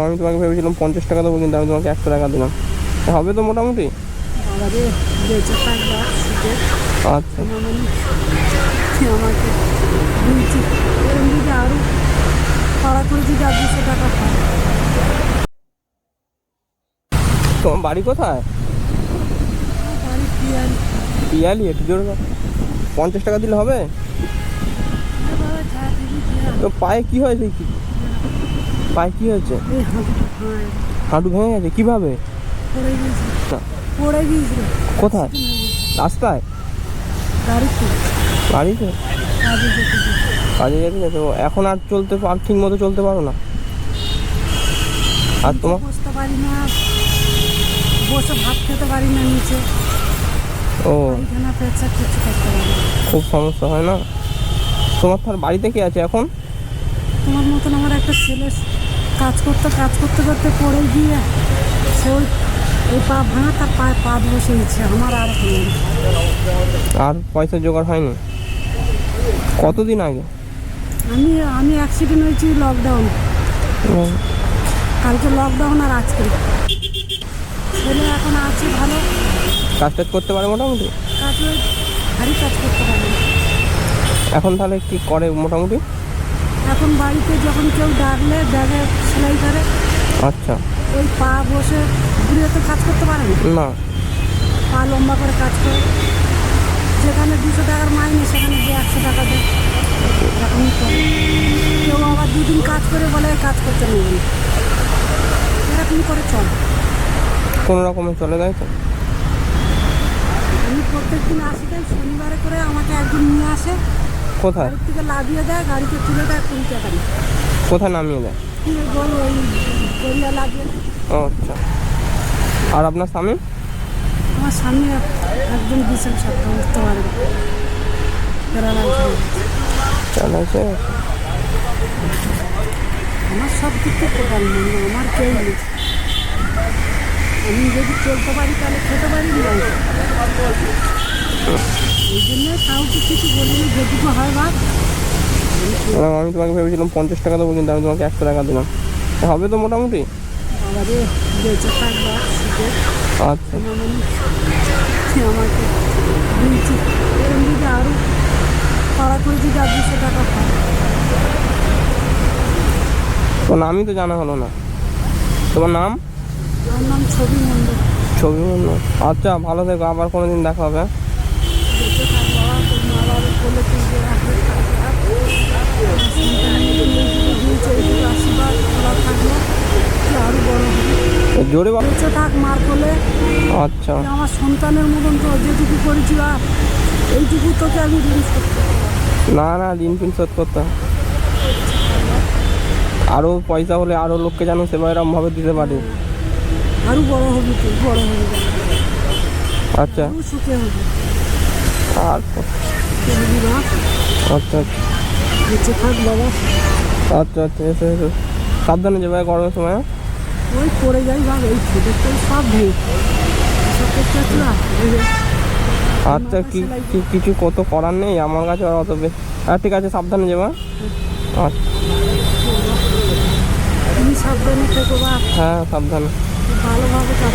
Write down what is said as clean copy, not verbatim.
আমি তোমাকে ভেবেছিলাম 50 টাকা দেবো, কিন্তু আমি তোমাকে 100 টাকা দিলাম। হবে তো মোটামুটি? আচ্ছা, তোমার বাড়ি কোথায়? পিয়ালি। একটু জোরে 50 টাকা দিলে হবে? তো পায়ে কি হয়েছে? পায়ে কি হয়েছে? হাঁটু ভেঙে গেছে? কিভাবে? কোথায়? রাস্তায়? বাড়িতে কাজে যেতে? তো এখন আর ঠিক মতো চলতে পারো না? আর তোমার বসতে পারি না, বসে ভাত খেতে পারি না নিচে। ও, পায়খানা পেচ্ছাপ কিছু করতে পারি না। খুব সমস্যা হয় না? তোমার তার বাড়িতে কি আছে এখন? তোমার মতন আমার একটা ছেলে কাজ করতে করতে পড়ে গিয়ে সে ওই পা ভাঙা, তার পায়ে পা বসেছে। আমার আর হয়নি। আর পয়সা জোগাড় হয়নি? কতদিন আগে? আমি অ্যাক্সিডেন্ট হয়েছি লকডাউন। কালকে লকডাউন আর আজকে। ছেলে এখন আছে ভালো, কাজ টাজ করতে পারে মোটামুটি? কাজ ওই ভারী কাজ করতে পারে। এখন তাহলে কি করে মোটামুটি? এখন বাড়িতে যখন কেউ ডাকলে ব্যাগে সেলাই করে। আচ্ছা। ওই পা বসে ঘুরে তো কাজ করতে পারে না। পা লম্বা করে কাজ করে, যেখানে 200 টাকার মাইনে সেখানে 100 টাকা দেয়। এরকমই করে। কেউ আবার 2 দিন কাজ করে বলে কাজ করতে নেবেন, এরকমই করে চলে। কোনো রকমে চলে যায় তো? আমি প্রত্যেক দিন আসি, তাই শনিবারে করে আমাকে একদিন নিয়ে আসে। কোথায়? গাড়ির থেকে লাভিয়ে দেয়, গাড়িতে তুলে দেয় 20 টাকা নিয়ে। কোথায় নামিয়ে দেয়? বল ওই গড়িয়া লাগিয়ে দেয়। ও আচ্ছা। আর আপনার স্বামী? আমার সামনে একদম বিশাল সাধ্য উঠতে পারে না, প্যারালাইজ হয়ে গেছে। চালাইছে? আমার সব দিক থেকে টোটাল নেই, আমার কেউ নেই। আমি যদি চলতে পারি তাহলে খেতে পারি না। এই জন্য কাউকে কিছু বলিনি, যেটুকু হয় ভাব। আমি তোমাকে ভেবেছিলাম 50 টাকা দেবো, কিন্তু আমি তোমাকে 100 টাকা দিলাম। হবে তো মোটামুটি? আমাদের বেঁচে থাকবা শীতে আচ্ছা। আমাকে দিয়েছি। এরকম যদি আরও পাড়া করে যদি 200 টাকা পায়। তো নামই তো জানা হলো না। তোমার নাম? আমার নাম ছবি মন্ডল। ছবি মন্ডল। আচ্ছা, ভালো থেকো, আবার কোনোদিন দেখা হবে। বেঁচে থাকবা, তোর মা বাবার বলে তুই যে রাখবে এইটুকু আশীর্বাদ খোলা থাকলো, তুই আরও বড় হবে। জোরে বাবা। বেঁচে থাক মার কোলে। আচ্ছা। আমার সন্তানের মতন তো যেটুকু করেছি বা এইটুকু তোকে আমি ঋণ শোধ করতে পারবো। না না, ঋণ ফিন শোধ করতে হবে। আরও পয়সা হলে আরও লোককে যেন সেবা এরমভাবে দিতে পারি। আরও বড় হবি, তুই বড় হয়ে যাবে, আচ্ছা। আরও সুখে হবি। আর বুঝলি না? আচ্ছা আচ্ছা বেঁচে থাক বাবা। আচ্ছা আচ্ছা, এসো এসো, সাবধানে যাবে গরমের সময়। ওই পড়ে যাই ভাব, এই ছোটো তো সব ভেঙে সব করতে হচ্ছে না। আচ্ছা, কিছু কত করার নেই আমার কাছে আর অত ঠিক আছে, সাবধানে যাবে। আচ্ছা। তুমি সাবধানে থেকো বা হ্যাঁ, সাবধানে। ভালোভাবে কাজ